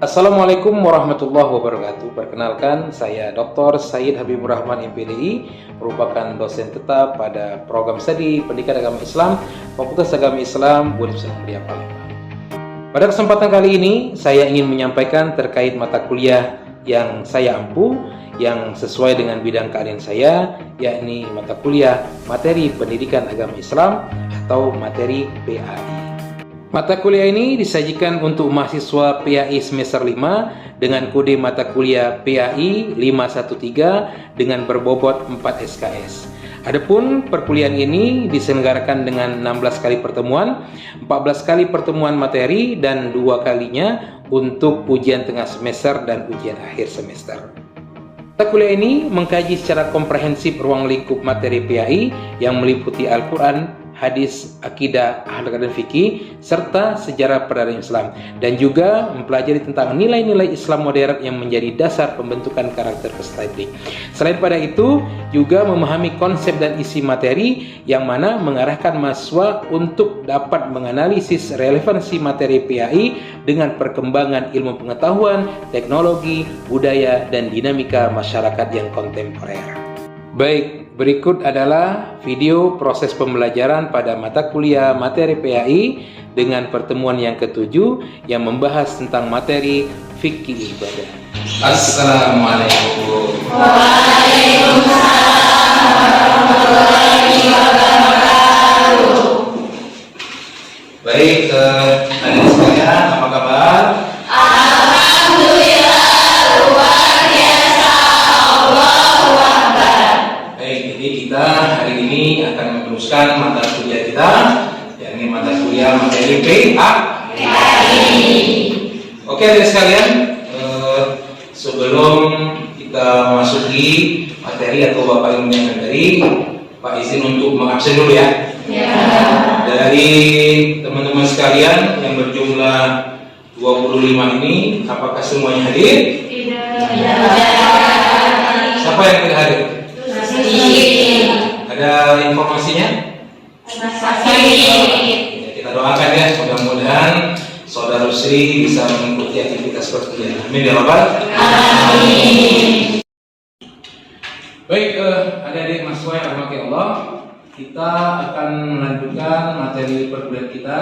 Assalamualaikum warahmatullahi wabarakatuh. Perkenalkan, saya Dr. Said Habibur Rahman MPDI, merupakan dosen tetap pada program studi Pendidikan Agama Islam Fakultas Agama Islam Universitas Muhammadiyah Palembang. Pada kesempatan kali ini, saya ingin menyampaikan terkait mata kuliah yang saya ampu, yang sesuai dengan bidang keahlian saya, yakni mata kuliah materi Pendidikan Agama Islam atau materi PAI. Mata kuliah ini disajikan untuk mahasiswa PAI semester 5 dengan kode mata kuliah PAI 513 dengan berbobot 4 SKS. Adapun perkuliahan ini diselenggarakan dengan 16 kali pertemuan, 14 kali pertemuan materi, dan 2 kalinya untuk ujian tengah semester dan ujian akhir semester. Mata kuliah ini mengkaji secara komprehensif ruang lingkup materi PAI yang meliputi Al-Quran, hadis, akidah, akhlak dan fikih, serta sejarah peradaban Islam, dan juga mempelajari tentang nilai-nilai Islam modern yang menjadi dasar pembentukan karakter peserta didik. Selain pada itu, juga memahami konsep dan isi materi yang mana mengarahkan mahasiswa untuk dapat menganalisis relevansi materi PAI dengan perkembangan ilmu pengetahuan, teknologi, budaya, dan dinamika masyarakat yang kontemporer. Baik, berikut adalah video proses pembelajaran pada mata kuliah materi PAI dengan pertemuan yang ke-7 yang membahas tentang materi fikih ibadah. Assalamualaikum. Waalaikumsalam warahmatullahi wabarakatuh. Baik, adik sekalian, apa kabar? Alhamdulillah, luar biasa. Allahu Akbar. Baik, jadi kita hari ini akan meneruskan mata kuliah kita, yakni mata kuliah materi PAI. Oke, adik sekalian, sebelum kita masuki materi atau Bapak Ibu yang materi, Pak izin untuk mengabsen dulu ya. Dari teman-teman sekalian yang berjumlah 25 ini, apakah semuanya hadir? Tidak. Siapa yang tidak hadir? Ada informasinya? Kita doakan ya, mudah-mudahan Saudara Sri bisa mengikuti aktivitas perkuliahan. Amin ya Rabbal alamin. Baik, adik-adik mahasiswa yang dirahmati Allah, kita akan melanjutkan materi perkuliahan kita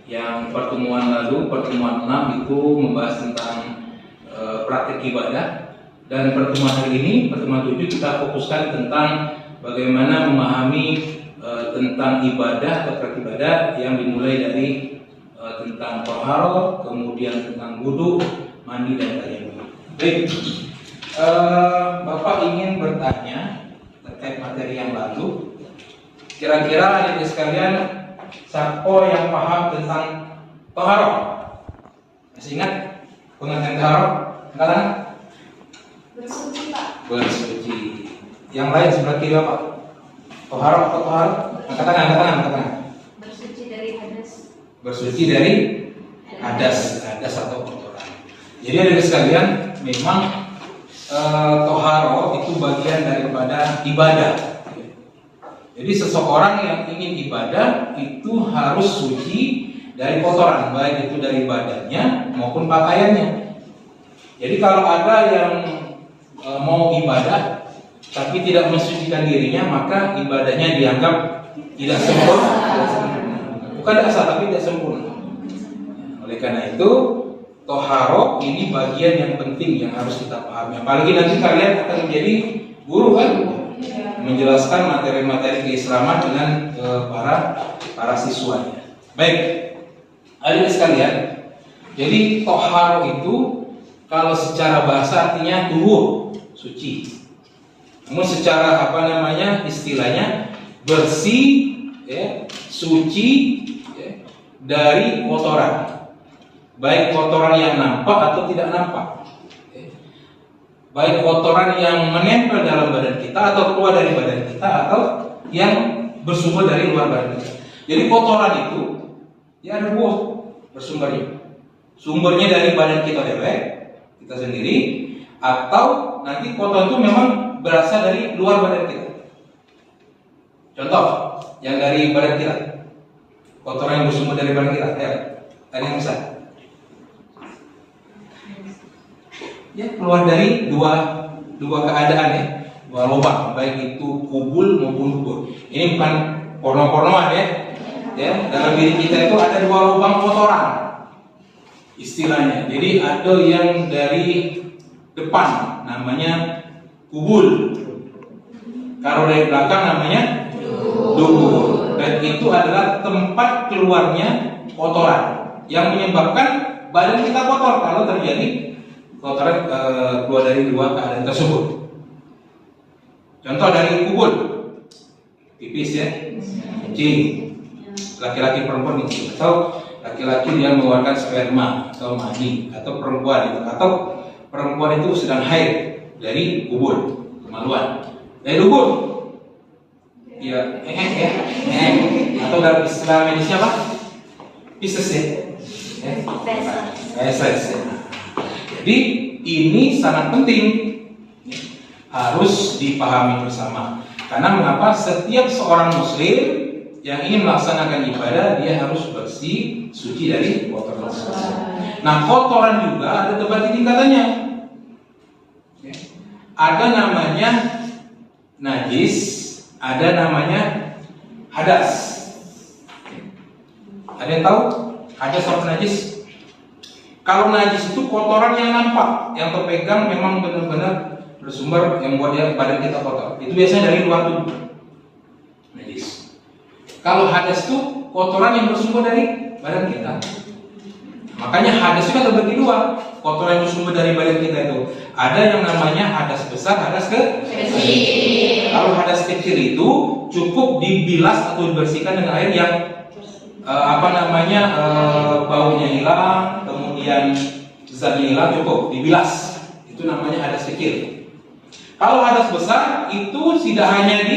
yang pertemuan lalu, pertemuan 6 itu membahas tentang praktik ibadah, dan pertemuan hari ini, pertemuan 7, kita fokuskan tentang bagaimana memahami tentang ibadah atau praktik ibadah yang dimulai dari tentang toharo, kemudian tentang wudu, mandi, dan tayamum. Baik, Bapak ingin bertanya terkait materi yang lalu. Kira-kira adik sekalian, siapa yang paham tentang toharo? Masih ingat pengertian toharo? Angkatan? Bersuci, Pak. Bersuci. Yang lain sebelah kiri Pak. Toharo atau toharo? Angkatan. Bersuci dari hadas. Bersuci dari hadas atau kotoran. Jadi adik sekalian, memang toharo itu bagian daripada ibadah. Jadi seseorang yang ingin ibadah itu harus suci dari kotoran, baik itu dari badannya maupun pakaiannya. Jadi kalau ada yang mau ibadah tapi tidak mensucikan dirinya, maka ibadahnya dianggap tidak sempurna. Bukan tidak sah, tapi tidak sempurna. Oleh karena itu, toharo ini bagian yang penting yang harus kita pahami. Apalagi nanti kalian akan menjadi guru kan, menjelaskan materi-materi keislaman dengan para siswanya. Baik, adik sekalian, jadi toharo itu kalau secara bahasa artinya tuhur, suci. Namun secara istilahnya bersih, ya, suci, ya, dari kotoran, baik kotoran yang nampak atau tidak nampak, ya. Baik kotoran yang menempel dalam badan kita atau keluar dari badan kita, atau yang bersumber dari luar badan kita. Jadi kotoran itu ya ada dua bersumbernya. Sumbernya dari badan kita kita sendiri, atau nanti kotoran itu memang berasal dari luar badan kita. Contoh yang dari badan kita, kotoran yang bersumber dari badan kita, ya, ada yang bisa? ya keluar dari dua keadaan ya, dua lubang, baik itu kubul maupun dubur. Ini bukan porno-pornoan ya. Ya, dalam diri kita itu ada dua lubang kotoran istilahnya. Jadi ada yang dari depan namanya kubul, kalau dari belakang namanya dubur. Dan itu adalah tempat keluarnya kotoran yang menyebabkan badan kita kotor kalau terjadi kotoran keluar dari dua keadaan tersebut. Contoh dari kubul, pipis ya, kencing. Laki-laki perempuan itu, atau laki-laki yang mengeluarkan sperma atau mani, atau perempuan itu, atau perempuan itu sedang haid dari kubul, kemaluan. Dari dubur, ya, atau dalam istilah medisnya apa? Pisces ya, Pisces. Jadi ini sangat penting, harus dipahami bersama. Karena mengapa setiap seorang muslim yang ingin melaksanakan ibadah, dia harus bersih, suci dari kotoran. Nah, kotoran juga ada terbagi tingkatannya. Ada namanya najis, ada namanya hadas. Ada yang tahu hadas atau najis? Kalau najis itu kotoran yang nampak, yang terpegang memang benar-benar bersumber yang membuat dia badan kita kotor. Itu biasanya dari luar tubuh. Najis. Kalau hadas itu kotoran yang bersumber dari badan kita. Makanya hadas itu terbagi dua. Kotoran yang bersumber dari badan kita itu ada yang namanya hadas besar, hadas kecil. Kalau hadas kecil itu cukup dibilas atau dibersihkan dengan air yang baunya hilang, kemudian zatnya hilang, cukup dibilas. Itu namanya hadas kecil. Kalau hadas besar itu tidak hanya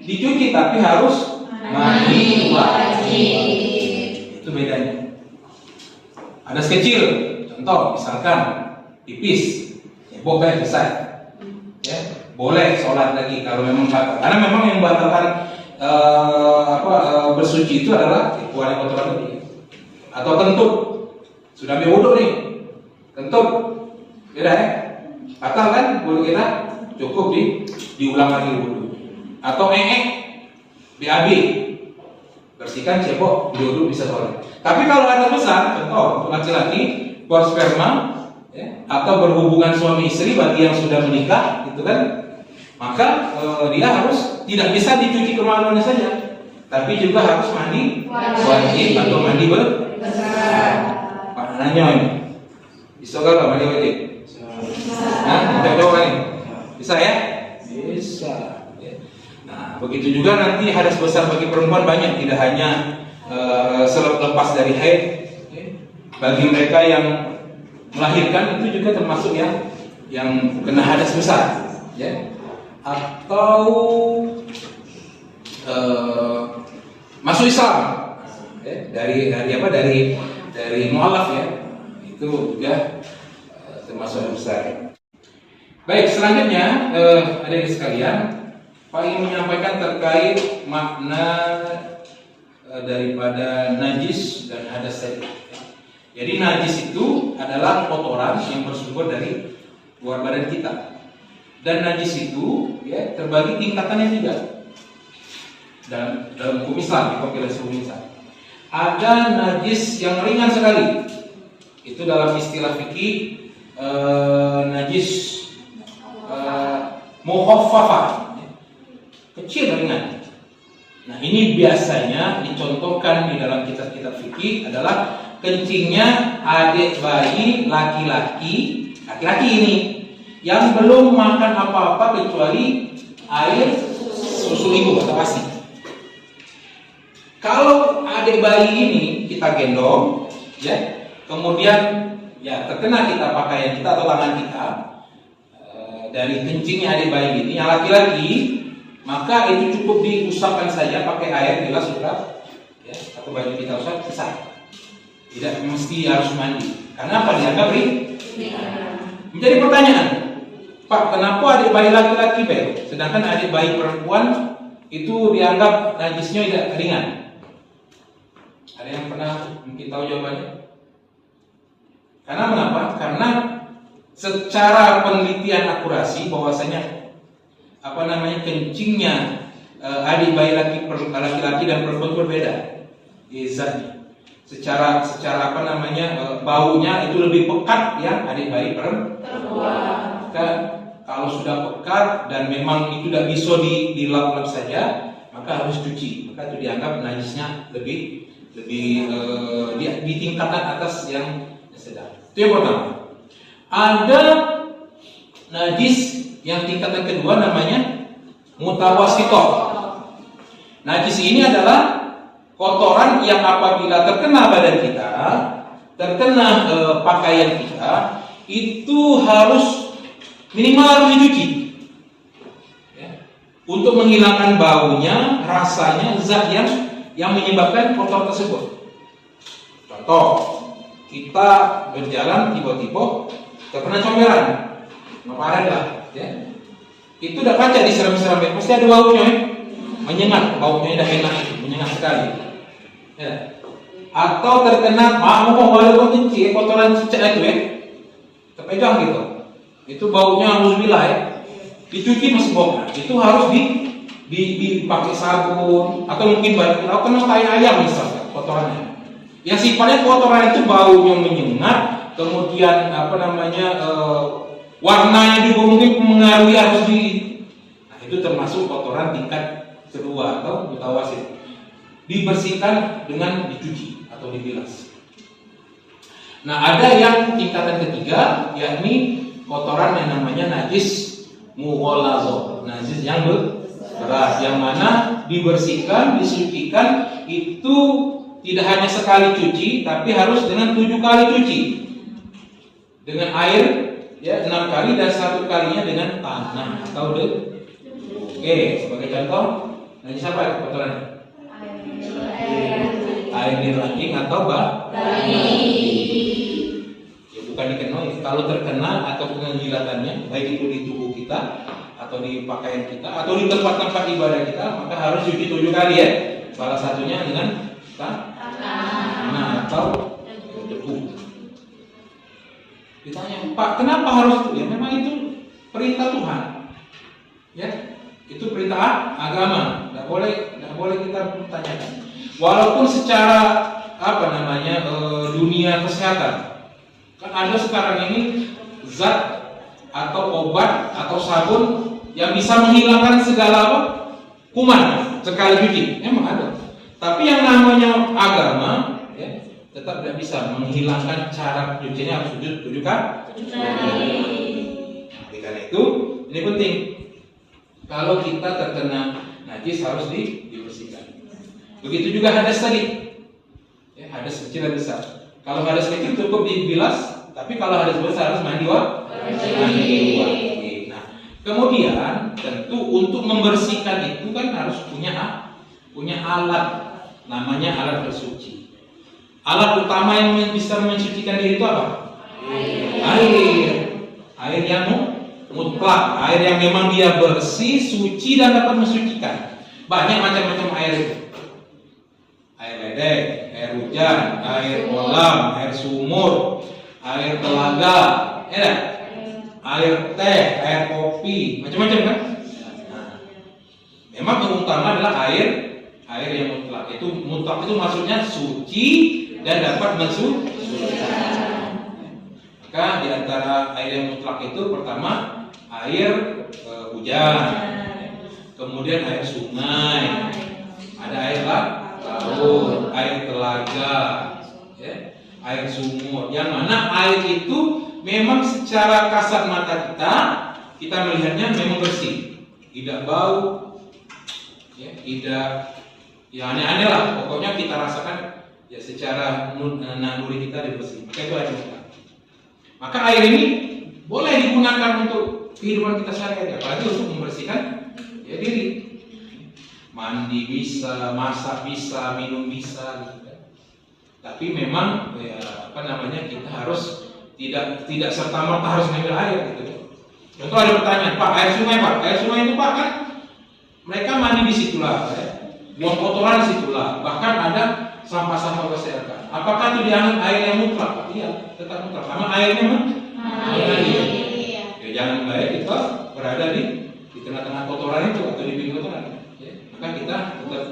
dicuci tapi harus mandi wajib. Itu bedanya. Hadas kecil, contoh misalkan pipis, cebok besar, ya boleh sholat lagi kalau memang batal. Karena memang yang membatalkan bersuci itu adalah keluarnya kotoran lebih. Atau kentut, sudah ambil wudhu nih, kentut, beda ya, batal kan wudhu kita, cukup diulang lagi wudhu. Atau BAB, bersihkan cebok, duduk bisa sholat. Tapi kalau ada besar, contoh untuk laki-laki buang sperma, ya, atau berhubungan suami istri bagi yang sudah menikah, gitu kan, maka dia harus tidak bisa dicuci kemaluannya saja, tapi juga harus mandi wajib atau mandi besar. Maknanya ini, bisa kalau mandi wajib? Nah, kita coba nih, bisa ya? Bisa. Nah, begitu juga nanti hadas besar bagi perempuan banyak, tidak hanya selepas dari haid. Bagi mereka yang melahirkan itu juga termasuk yang kena hadas besar, ya. Atau masuk Islam, ya. dari mualaf ya, itu juga termasuk yang besar. Baik, selanjutnya adik-adik sekalian, Pak ingin menyampaikan terkait makna daripada najis dan hadas tadi. Jadi najis itu adalah kotoran yang bersumber dari luar badan kita. Dan najis itu ya terbagi tingkatannya juga. Dalam hukum Islam, kompilasi hukum Islam. Ada najis yang ringan sekali. Itu dalam istilah fikih najis mukhaffafah. Kecil ringan. Nah, ini biasanya dicontohkan di dalam kitab-kitab fikih adalah kencingnya adik bayi laki-laki ini yang belum makan apa-apa kecuali air susu ibu atau ASI. Kalau adik bayi ini kita gendong, ya, kemudian ya terkena kita pakaian kita atau tangan kita dari kencingnya adik bayi ini yang laki-laki, maka itu cukup diusapkan saja pakai air bila sudah, ya, atau baju kita usap selesai. Tidak mesti harus mandi. Karena apa? Dianggap menjadi pertanyaan, Pak, kenapa adik bayi laki-laki baik, sedangkan adik bayi perempuan itu dianggap najisnya tidak ringan? Ada yang pernah mungkin tahu jawabannya? Karena mengapa? Karena secara penelitian akurasi bahwasanya kencingnya adik bayi laki-laki dan perempuan berbeda zatnya. Secara baunya itu lebih pekat yang adik bayi perempuan. Kalau sudah pekat dan memang itu tidak bisa dilap-lap saja, maka harus cuci. Maka itu dianggap najisnya lebih di tingkatan atas yang sedang. Itu yang pertama. Ada najis yang tingkatan kedua namanya mutawasitoh. Najis ini adalah kotoran yang apabila terkena badan kita, terkena pakaian kita, itu harus minimal dicuci ya, untuk menghilangkan baunya, rasanya, zat yang menyebabkan kotor tersebut. Contoh, kita berjalan tiba-tiba terkena comberan, kemarin lah, ya. Itu udah kaca disiram-siram, pasti ada baunya, ya. Menyengat, baunya udah enak, menyengat sekali. Ya. Atau terkena walaupun kecil, kotoran cicak itu, ya, terpegang gitu. Itu baunya alhamdulillah, ya. Dicuci masih bau. Itu harus dipakai sabun atau mungkin kena tai ayam misalnya kotorannya. Yang sifatnya kotoran itu baunya menyengat, kemudian warnanya juga mungkin mengaruhi harus itu termasuk kotoran tingkat kedua atau mutawasit. Dibersihkan dengan dicuci atau dibilas. Nah, ada yang tingkatan ketiga, yakni kotoran yang namanya najis mughallazo, najis yang berat, yang mana dibersihkan, disucikan itu tidak hanya sekali cuci, tapi harus dengan 7 kali cuci dengan air, ya 6 kali dan 1 kalinya dengan tanah atau Oke, sebagai contoh, najis apa ya kotorannya? Air di ranjing atau ya bukan dikenal. Kalau terkena atau kena jilatannya, baik itu di tubuh kita atau di pakaian kita atau di tempat-tempat ibadah kita, maka harus cuci 7 kali ya. Salah satunya dengan tanah atau debu. Ditanya, Pak, kenapa harus itu? Ya memang itu perintah Tuhan. Ya, itu perintah agama. Tidak boleh kita tanyakan. Walaupun secara dunia kesehatan, kan ada sekarang ini zat atau obat atau sabun yang bisa menghilangkan segala kuman sekali cuci, memang ada. Tapi yang namanya agama, ya, tetap tidak bisa menghilangkan cara cucinya harus 7 kali. Oleh karena itu, ini penting. Kalau kita terkena najis harus dibersihkan. Begitu juga hadas tadi, ya, hadas kecil dan besar. Kalau hadas kecil cukup dibilas, tapi kalau hadas besar harus mandi wajib. Nah, kemudian tentu untuk membersihkan itu kan harus punya alat, namanya alat bersuci. Alat utama yang bisa mensucikan diri itu apa? Air yang mutlak, air yang memang dia bersih, suci dan dapat mensucikan. Banyak macam-macam air itu. Air ledeng, air hujan, air kolam, air sumur, air telaga, ya, air teh, air kopi, macam-macam kan? Nah, memang yang utama adalah air yang mutlak. Mutlak itu maksudnya suci dan dapat mensucikan. Maka di antara air yang mutlak itu pertama air hujan, kemudian air sungai, ada air laut, air telaga, ya, air sumur. Yang mana air itu memang secara kasat mata kita melihatnya memang bersih, tidak bau, ya, tidak ya aneh-aneh lah. Pokoknya kita rasakan ya secara naluri kita dibersih. Maka itu air mutlak. Maka air ini boleh digunakan untuk kehidupan kita sehari-hari, apalagi untuk membersihkan ya diri. Mandi bisa, masak bisa, minum bisa, gitu kan. Tapi memang ya, kita harus tidak serta-merta harus ngambil air gitu. Contoh ada pertanyaan, Pak, air sungai Pak, air sungai itu Pak kan mereka mandi di situlah, ya. Buang kotoran di situlah, bahkan ada sampah-sampah berserakan. Apakah itu dianggap air yang mutlak? Iya, tetap mutlak. Karena airnya Ya, jangan baik kita berada di tengah-tengah kotoran itu atau di pinggir kotoran. Ya. Maka kita tetap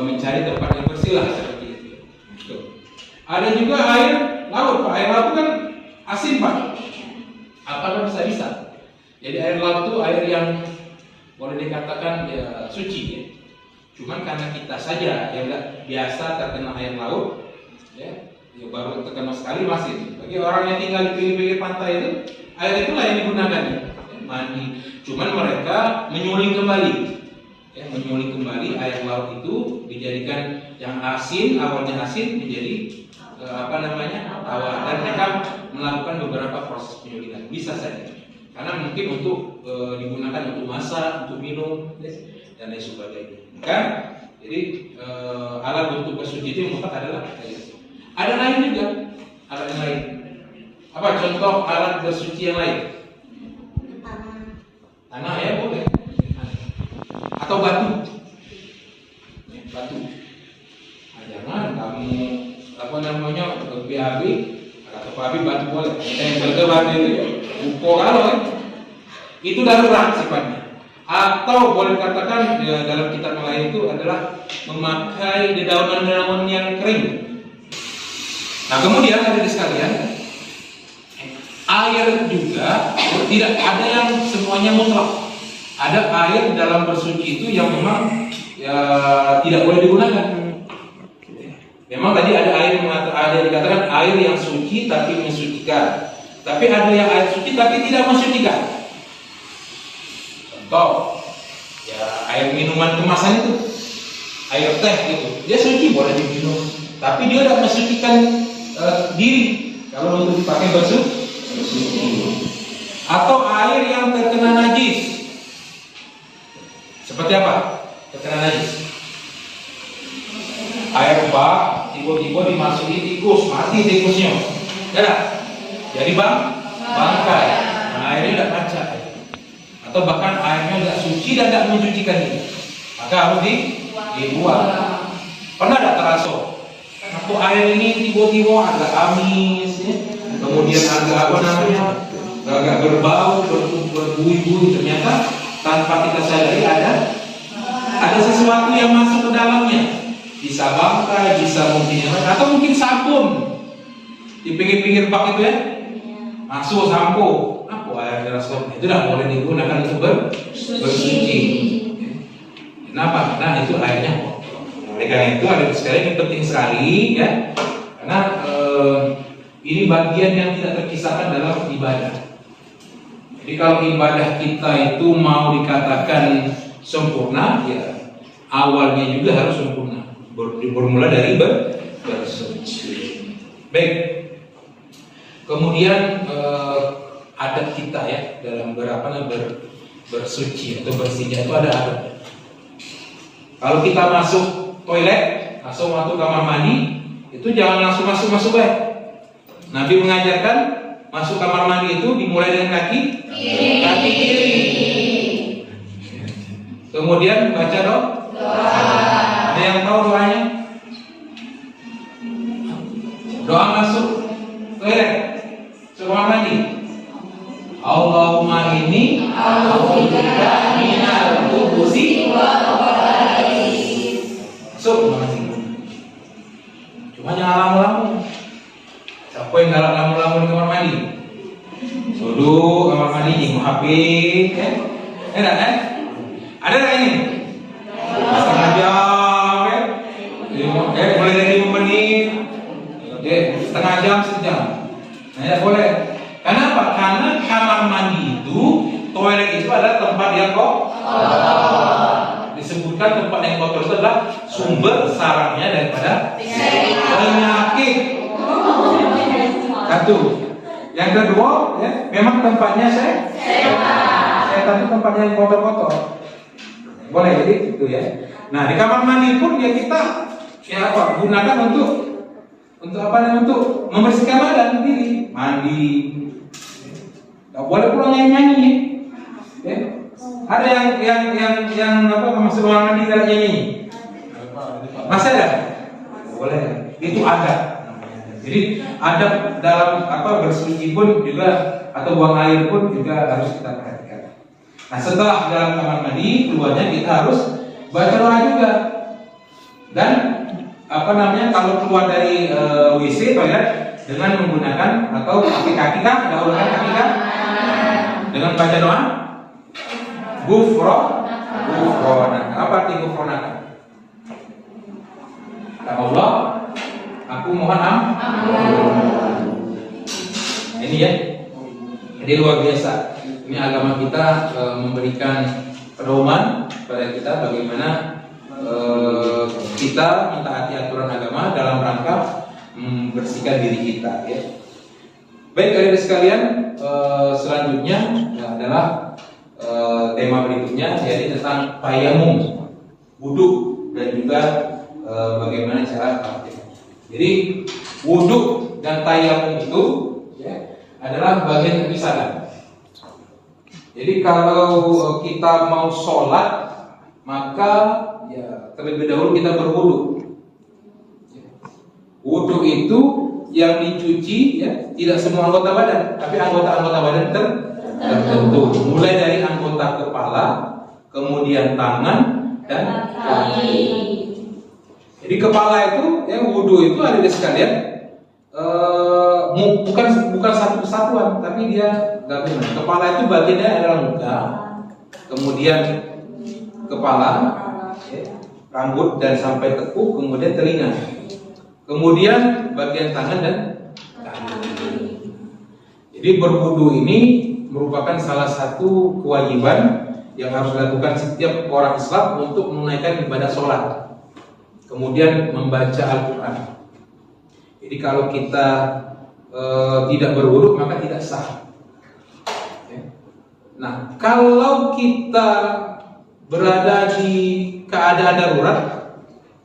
mencari tempat yang bersih lah seperti itu. Tuh. Ada juga air laut, Pak. Air laut kan asin, Pak. Apakah bisa? Jadi air laut itu air yang boleh dikatakan ya suci ya. Cuman karena kita saja yang nggak biasa terkena air laut, ya baru terkena sekali masih. Bagi orang yang tinggal di pinggir pantai itu, air itulah yang digunakan ya, mandi. Cuman mereka menyuling kembali, ya, menyuling kembali air laut itu dijadikan yang asin, awalnya asin menjadi tawar, dan mereka melakukan beberapa proses penyulingan. Bisa saja, karena mungkin untuk digunakan untuk masak, untuk minum, dan lain sebagainya. Kan? Jadi alat untuk bersuci itu yang keempat adalah air. Ada lain juga, alat yang lain. Apa contoh alat bersuci yang lain? Tanah ya boleh. Atau batu. Batu. Nah, jangan kamu BAB atau PAB batu boleh. Yang batu itu ukur kalau itu darurat sifatnya. Atau boleh dikatakan dalam kitab lain itu adalah memakai dedaunan-dedaunan yang kering. Nah kemudian ada di sekalian, air juga tidak ada yang semuanya mutlak. Ada air dalam bersuci itu yang memang ya, tidak boleh digunakan. Memang tadi ada dikatakan air yang suci tapi mensucikan. Tapi ada yang air suci tapi tidak mensucikan. Contoh, ya air minuman kemasan itu, air teh gitu, dia suci boleh diminum, tapi dia tidak mensucikan diri kalau untuk dipakai bersuci. Atau air yang terkena najis, seperti apa? Terkena najis, air bak tiba-tiba dimasuki tikus, mati tikusnya, ya, jadi bangkai, nah, airnya tidak kaca. Atau bahkan airnya tidak suci dan tidak mencucikan ini, maka harus dibuang. Pernah tidak terasa? Atau air ini tiba-tiba agak amis, ya? Kemudian agak berbau, berbuih-buih, ternyata tanpa kita sadari ada sesuatu yang masuk ke dalamnya. Bisa bangkai, bisa mungkin atau mungkin sabun di pinggir-pinggir bak itu ya, masuk sampo. Air rasanya itu tidak boleh digunakan untuk bersuci. Kenapa? Karena itu airnya kotor. Oleh karena itu ada sekali yang penting sekali ya, karena ini bagian yang tidak terkisahkan dalam ibadah. Jadi kalau ibadah kita itu mau dikatakan sempurna, ya awalnya juga harus sempurna. Bermula dari bersuci. Baik. Kemudian adat kita ya dalam bersuci atau bersihnya itu ada adat. Kalau kita masuk toilet, langsung masuk kamar mandi, itu jangan langsung masuk baik. Nabi mengajarkan masuk kamar mandi itu dimulai dengan kaki kiri. Kemudian baca doa. Ada yang tahu doanya? Doa masuk toilet, kamar mandi. Allahumma inni a'udzubika minal khubuthi wal khaba'ith. Cuma jangan lama-lama. Siapa yang galak lama-lama di kamar mandi? Duduk kamar mandi jing HP, ya? Enak kan? Ada nggak ini? Setengah jam, ya? Mulai dari 5 menit, setengah jam, sejam. Nah, ya boleh. Kenapa? Karena kamar mandi itu, toilet itu adalah tempat yang kotor. Disebutkan tempat yang kotor itu adalah sumber sarangnya daripada penyakit. Satu. Yang kedua, ya, memang tempatnya setan itu tempatnya yang kotor-kotor. Boleh jadi itu ya. Nah di kamar mandi pun ya kita ya apa? Gunakan untuk membersihkan badan diri, mandi. Gak boleh pulang nyanyi. Ya. Ada yang masuk ruangan mandi gak nyanyi? Masih ada? Boleh. Itu ada. Jadi adab dalam bersuci pun juga atau buang air pun juga harus kita perhatikan. Nah, setelah dalam kamar mandi keluarnya kita harus baca doa juga. Dan kalau keluar dari WC toilet dengan menggunakan atau pakai kaki kah, dahulukan kaki kah? Dengan baca doa Gufronaka. Apa arti Gufronaka? Ya Allah, aku mohon ampun. Ini ya, jadi luar biasa. Ini agama kita memberikan pedoman pada kita bagaimana kita mentaati aturan agama dalam rangka membersihkan diri kita. Ya. Baik, adik-adik sekalian, selanjutnya adalah tema berikutnya, yaitu tentang tayamum, wudu, dan juga bagaimana cara praktek. Jadi wudu dan tayamum itu ya, adalah bagian terpisah. Jadi kalau kita mau sholat, maka ya terlebih dahulu kita berwudu. Wudu itu yang dicuci ya tidak semua anggota badan, tapi anggota-anggota badan tertentu. Mulai dari anggota kepala, kemudian tangan dan kaki. Jadi kepala itu, ya wudu itu ada di sekalian, bukan satu kesatuan, tapi dia gabungan. Kepala itu bagiannya adalah muka, kemudian kepala, ya, rambut dan sampai tekuk, kemudian telinga, kemudian bagian tangan dan kaki. Jadi berwudu ini merupakan salah satu kewajiban yang harus dilakukan setiap orang Islam untuk menunaikan ibadah sholat. Kemudian membaca Al-Quran. Jadi kalau kita tidak berwudu maka tidak sah. Nah, kalau kita berada di keadaan darurat,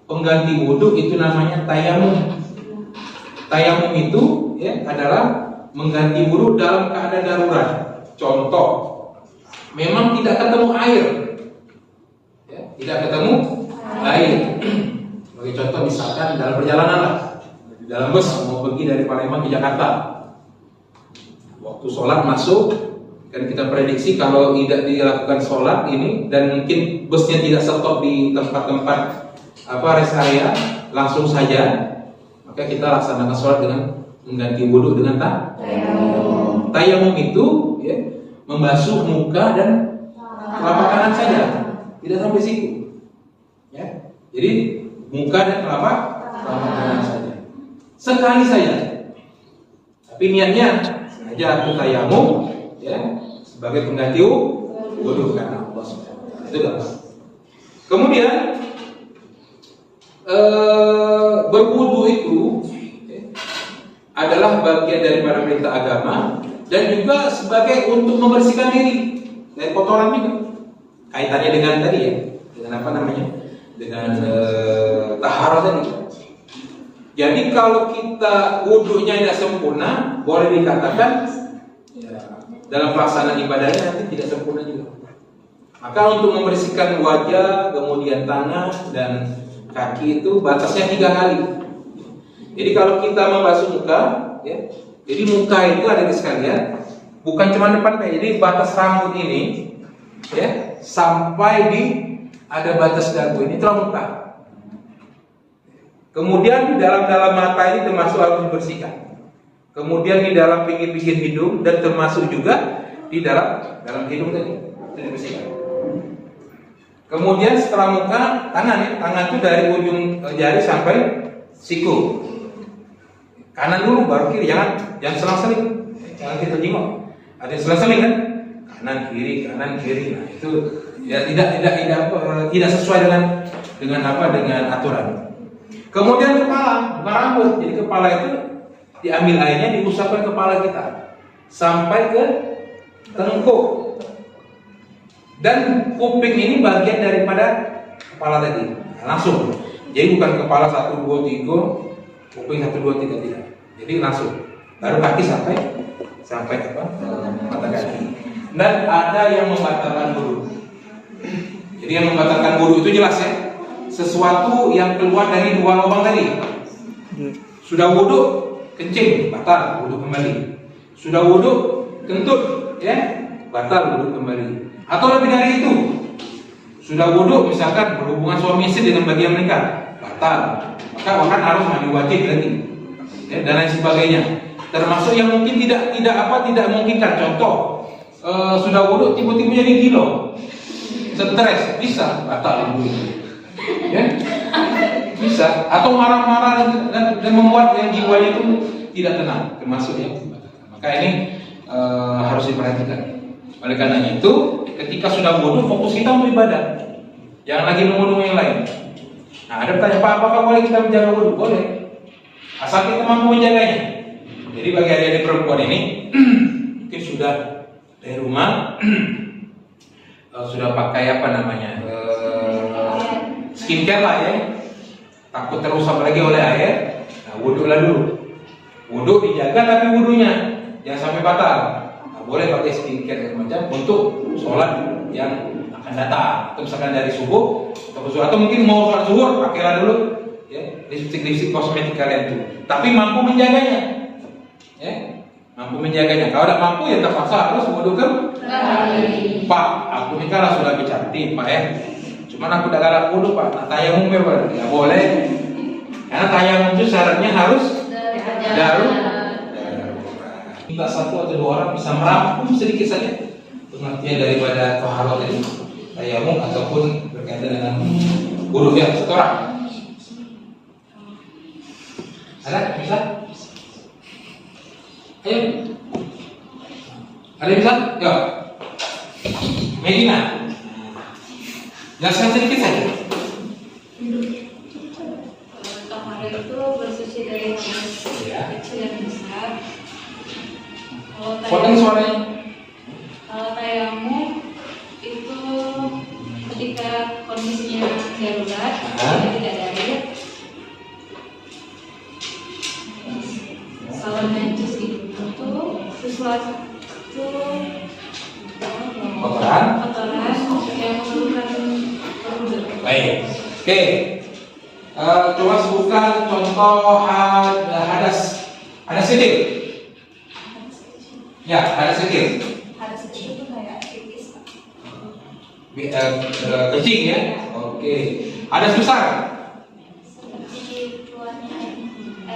pengganti wudu itu namanya tayamum. Tayamum itu ya adalah mengganti wudu dalam keadaan darurat. Contoh, memang tidak ketemu air, ya, tidak ketemu air. Sebagai contoh misalkan dalam perjalanan lah, dalam bus mau pergi dari Palembang ke Jakarta, waktu sholat masuk, kan kita prediksi kalau tidak dilakukan sholat ini dan mungkin busnya tidak stop di tempat-tempat rest area, langsung saja maka kita laksanakan sholat dengan mengganti wudhu dengan tayamum. Tayamum itu ya, membasuh muka dan telapak kanan saja, tidak sampai siku. Ya, jadi muka dan telapak kanan saja. Sekali saja. Tapi niatnya sengaja aku tayamum ya sebagai pengganti wudu karena Allah SWT. Itu gampang. Kemudian berwudu itu adalah bagian daripada perintah agama dan juga sebagai untuk membersihkan diri dari kotoran juga. Kaitannya dengan tadi ya, dengan dengan taharah tadi. Jadi kalau kita wudunya tidak sempurna, boleh dikatakan ya, dalam pelaksanaan ibadahnya nanti tidak sempurna juga. Maka untuk membersihkan wajah, kemudian tangan dan kaki itu batasnya 3 kali. Jadi kalau kita membasuh muka, ya, jadi muka itu ada di sekalian, bukan cuma depannya. Jadi batas rambut ini, ya, sampai di ada batas dagu ini itulah muka. Kemudian di dalam mata ini termasuk harus dibersihkan. Kemudian di dalam pinggir-pinggir hidung dan termasuk juga di dalam hidung tadi itu dibersihkan. Kemudian setelah muka, tangan ya, tangan itu dari ujung jari sampai siku. Kanan dulu baru kiri, jangan selang-seling, jangan kita jengok. Ada yang selang-seling kan? Kanan kiri. Nah itu ya tidak sesuai dengan aturan. Kemudian kepala, bukan rambut. Jadi kepala itu diambil airnya, diusapkan kepala kita sampai ke tengkuk. Dan kuping ini bagian daripada kepala tadi. Langsung. Jadi bukan kepala 1, 2, 3, kuping 1, 2, 3 tidak. Jadi langsung. Baru kaki sampai mata kaki. Dan ada yang membatalkan wudu. Jadi yang membatalkan wudu itu jelas ya. Sesuatu yang keluar dari 2 lubang tadi. Sudah wudu kencing, batal wudhu kembali. Sudah wudhu kentut, ya, batal wudhu kembali. Atau lebih dari itu, sudah wudhu misalkan berhubungan suami istri dengan bagian mereka, batal. Maka bahkan harus mandi wajib lagi, ya, dan lain sebagainya. Termasuk yang mungkin tidak memungkinkan. Contoh, sudah wudhu tiba-tiba jadi gilo, stres, bisa batal wudhu, ya, bisa. Atau marah-marah dan membuat yang jiwanya itu tidak tenang, termasuk yang maka ini harus diperhatikan. Oleh karenanya itu, ketika sudah wudhu, fokus kita untuk ibadah, jangan lagi nunggu yang lain. Nah, ada pertanyaan, Pak, apakah boleh kita menjaga wudhu? Boleh, asal kita mampu menjaganya. Jadi bagi adik-adik perempuan ini mungkin sudah dari rumah sudah pakai apa namanya skincare lah, ya, takut terusak lagi oleh air. Nah, wudhulah dulu. Wudhu dijaga, tapi wudhunya jangan sampai batal. Nah, boleh pakai skincare macam untuk sholat yang akan datang. Atau misalkan dari subuh atau mungkin mau sholat zuhur, pakailah dulu, ya, lipstik kosmetik kalian tuh. Tapi mampu menjaganya, ya, mampu menjaganya. Kalau tidak mampu, ya terpaksa harus wudhu kembali. Pak, aku ini kan sudah cantik, Pak, ya. Cuman aku udah galak wudhu, Pak. Nah, tayamum ya, Pak. Ya boleh. Karena tayamum itu syaratnya harus darurat. Minta satu atau dua orang bisa merangkum sedikit saja pengertian daripada toharoh tadi, tayamum ataupun berkaitan dengan wudhu, ya, satu orang. Ada? Bisa? Ayo. Ada bisa? Ya. Medina. Jelaskan sedikit saja. Toharoh itu bersuci dari hadas kecil dan besar. Potong suaranya. Kalau tayamum itu ketika kondisinya darurat, tidak ada air. Kalau najis itu sesuatu kotoran yang memerlukan wudhu. Baik. Oke. Coba sebutkan contoh hadas kecil. Ya, hadas kecil. Hadas kecil itu kayak pipis, Pak. Kencing, ya. Oke. Hadas besar. Seperti keluarnya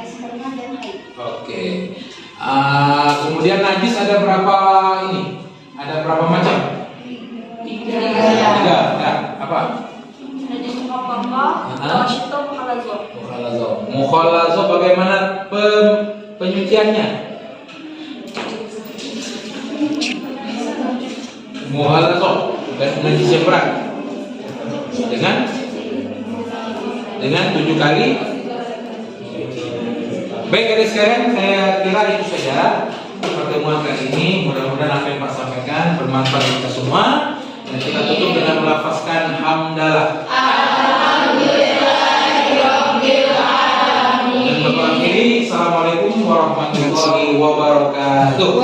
sperma dan haid. Oke. Kemudian najis ada berapa ini? Ada berapa macam? Tiga. Tiga. Apa? Najis mukhalladzah, atau mukhalladzah. Mukhalladzah bagaimana penyuciannya? Mukhalladzah bukan najis yang berat. Dengan 7 kali. Baik, adik sekalian, saya kira itu saja pertemuan kali ini. Mudah-mudahan apa yang Pak sampaikan bermanfaat untuk kita semua. Dan kita tutup dengan melafazkan hamdalah. Alhamdulillahirabbil alamin. Dan mengakhiri, assalamualaikum warahmatullahi wabarakatuh.